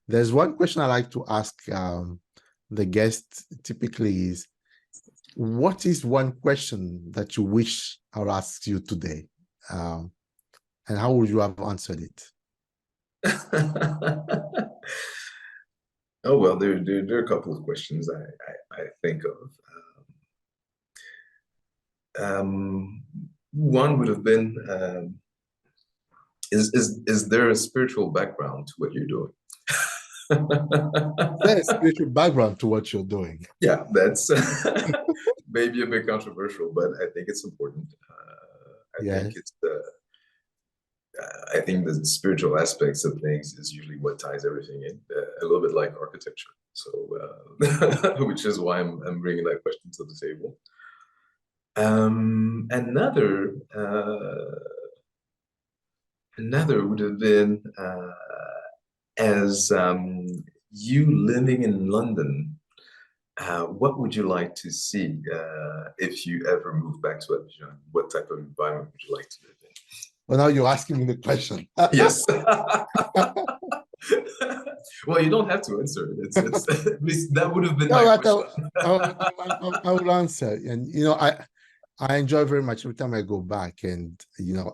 There's one question I like to ask the guest typically is, what is one question that you wish I would ask you today? And how would you have answered it? Oh, well, there are a couple of questions I think of. One would have been, is there a spiritual background to what you're doing? There's a spiritual background to what you're doing. Yeah, that's maybe a bit controversial, but I think it's important. I think the spiritual aspects of things is usually what ties everything in, a little bit like architecture. So, which is why I'm bringing that question to the table. Another would have been as you living in London, what would you like to see if you ever move back to Abidjan? What type of environment would you like to live in? Well, now you're asking me the question. Yes. Well, you don't have to answer it. That would have been my question. I will answer. And, you know, I enjoy very much every time I go back, and, you know,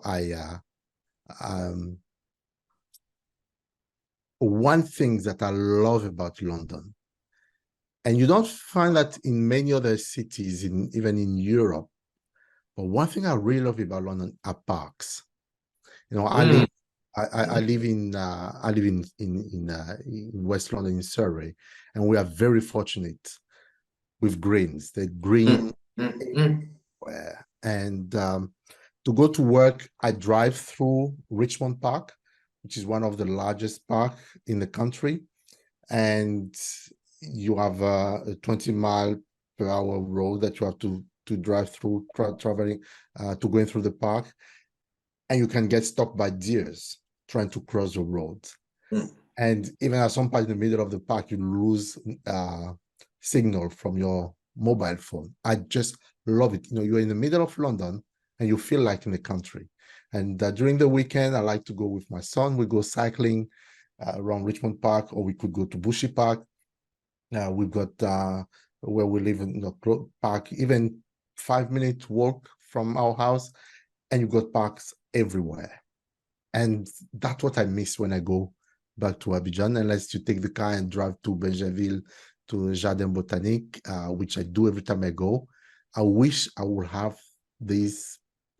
one thing that I love about London, and you don't find that in many other cities, even in Europe, but one thing I really love about London are parks. You know, I live in West London, in Surrey, and we are very fortunate with greens. The green everywhere. And to go to work, I drive through Richmond Park, which is one of the largest parks in the country, and you have a 20-mile-per-hour road that you have to drive through, traveling to going through the park. And you can get stopped by deers trying to cross the road. And even at some point in the middle of the park, you lose signal from your mobile phone. I just love it. You know, you're in the middle of London and you feel like in the country. And during the weekend, I like to go with my son. We go cycling around Richmond Park, or we could go to Bushy Park. We've got where we live in the park, even 5-minute walk from our house, and you've got parks everywhere. And that's what I miss when I go back to Abidjan, unless you take the car and drive to Benjerville, to Jardin Botanique, which I do every time I go. I wish I would have this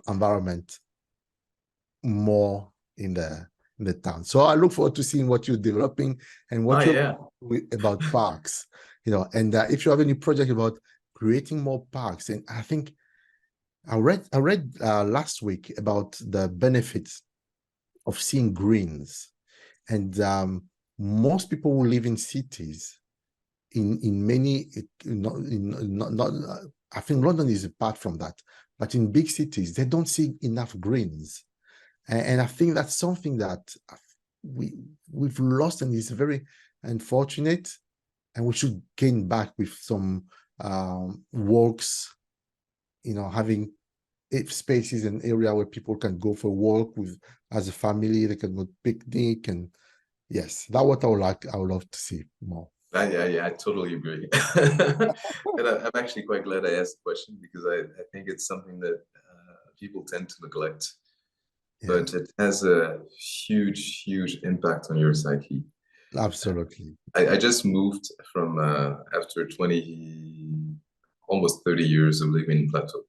environment more in the town. So I look forward to seeing what you're developing and what you're doing about parks. You know, and if you have any project about creating more parks, and I think I read last week about the benefits of seeing greens, and most people who live in cities, in many, I think London is apart from that, but in big cities they don't see enough greens, and I think that's something that we've lost, and it's very unfortunate, and we should gain back with some walks. You know, having spaces and area where people can go for a walk with as a family. They can go picnic, and yes, that's what I would love to see more. Yeah, I totally agree. And I'm actually quite glad I asked the question, because I think it's something that people tend to neglect, but it has a huge impact on your psyche. Absolutely. I just moved from after almost 30 years of living in Plateau.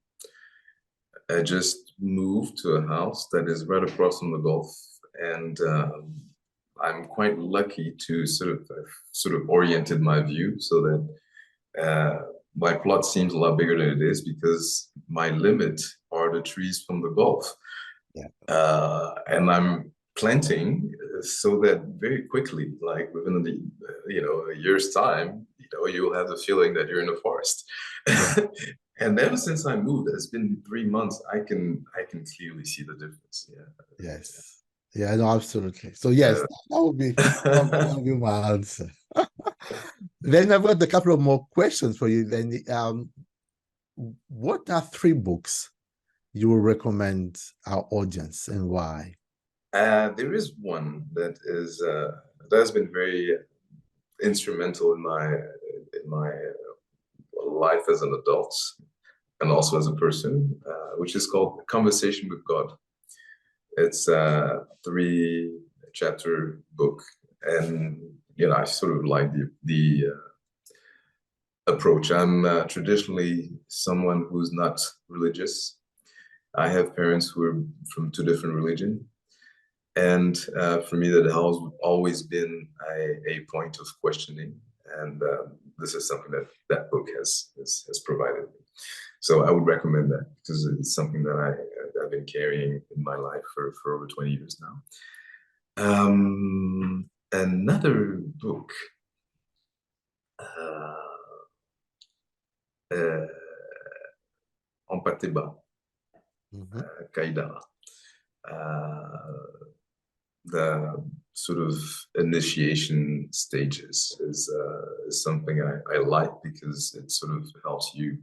I just moved to a house that is right across from the Gulf, and I'm quite lucky to sort of oriented my view so that my plot seems a lot bigger than it is, because my limit are the trees from the Gulf. And I'm planting so that very quickly, like within a year's time, you'll have the feeling that you're in a forest. And ever since I moved, it's been 3 months. I can clearly see the difference. Yes. Yeah, no, absolutely. So yes, that would be my answer. Then I've got a couple of more questions for you. Then, what are 3 books you will recommend our audience, and why? There is one that has been very instrumental in my life as an adult and also as a person, which is called Conversation with God. It's a 3-chapter book, and I sort of like the approach. I'm traditionally someone who's not religious. I have parents who are from 2 different religions. And for me, that has always been a point of questioning. And this is something that book has provided me. So I would recommend that because it's something that I've been carrying in my life for over 20 years now. Another book, Empateba, Kaida. The sort of initiation stages is something I like because it sort of helps you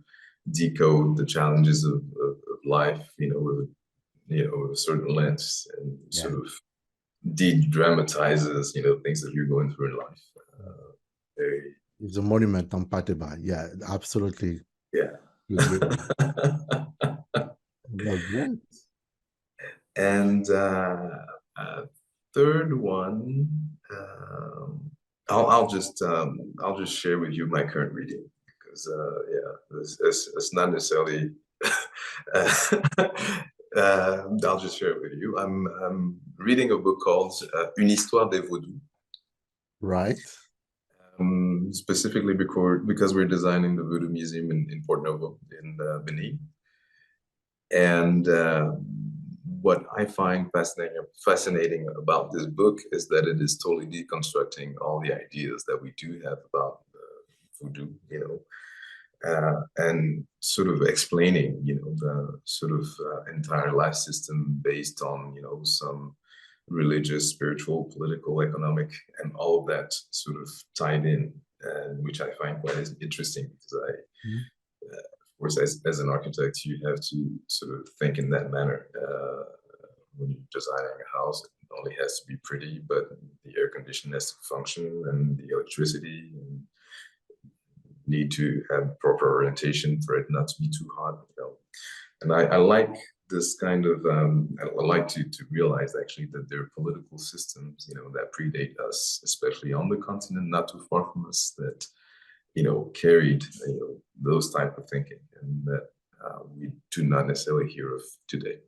decode the challenges of life, with with a certain lens, and sort of de-dramatizes, things that you're going through in life. It's a monument on Pateba. Yeah, absolutely. Yeah. Well, great. And third one, I'll just share with you my current reading because it's not necessarily. I'll just share it with you. I'm reading a book called Une histoire des vaudous. Right. Specifically because we're designing the Voodoo Museum in Porto Novo in Benin. And what I find fascinating about this book is that it is totally deconstructing all the ideas that we do have about voodoo, and sort of explaining, the sort of entire life system based on, some religious, spiritual, political, economic, and all of that sort of tied in, which I find quite interesting because of course, as an architect, you have to sort of think in that manner. When you're designing a house, it only has to be pretty, but the air conditioning has to function, and the electricity, and need to have proper orientation for it not to be too hot. And I like this kind of, I like to realize actually that there are political systems, that predate us, especially on the continent, not too far from us, that carried those type of thinking, and that we do not necessarily hear of today.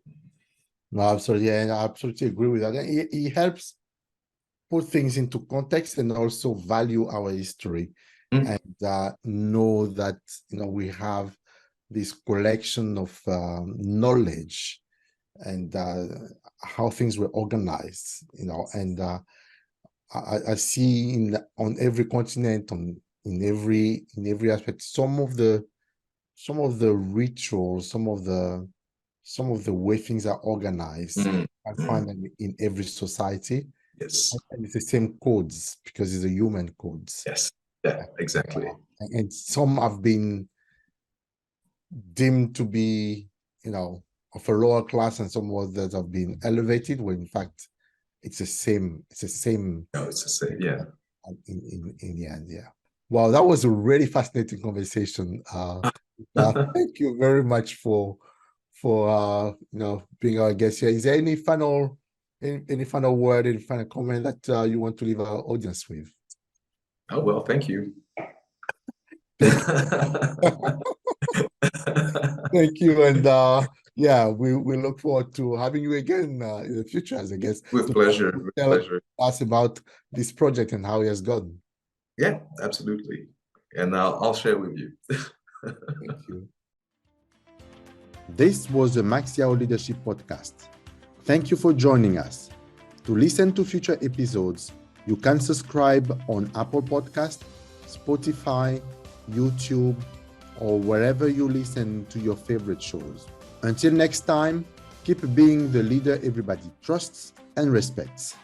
No, absolutely, and I absolutely agree with that. It helps put things into context and also value our history, and know that we have this collection of knowledge and how things were organized. And I see on every continent, in every aspect, some of the rituals, some of the way things are organized. I find them in every society. Yes. And it's the same codes because it's the human codes. Yes. Yeah, exactly. And some have been deemed to be, of a lower class, and some others have been elevated, when in fact it's the same. It's the same. No, it's the same. Yeah. In the end, yeah. Wow, that was a really fascinating conversation. Thank you very much for being our guest here. Is there any final word, any final comment that you want to leave our audience with? Oh, well, thank you. Thank you, and we look forward to having you again in the future as a guest. With pleasure. With pleasure. Us about this project and how it has gone. Yeah, absolutely, and I'll share with you. Thank you. This was the Maxiao Leadership Podcast. Thank you for joining us. To listen to future episodes, you can subscribe on Apple Podcast, Spotify, YouTube, or wherever you listen to your favorite shows. Until next time, keep being the leader everybody trusts and respects.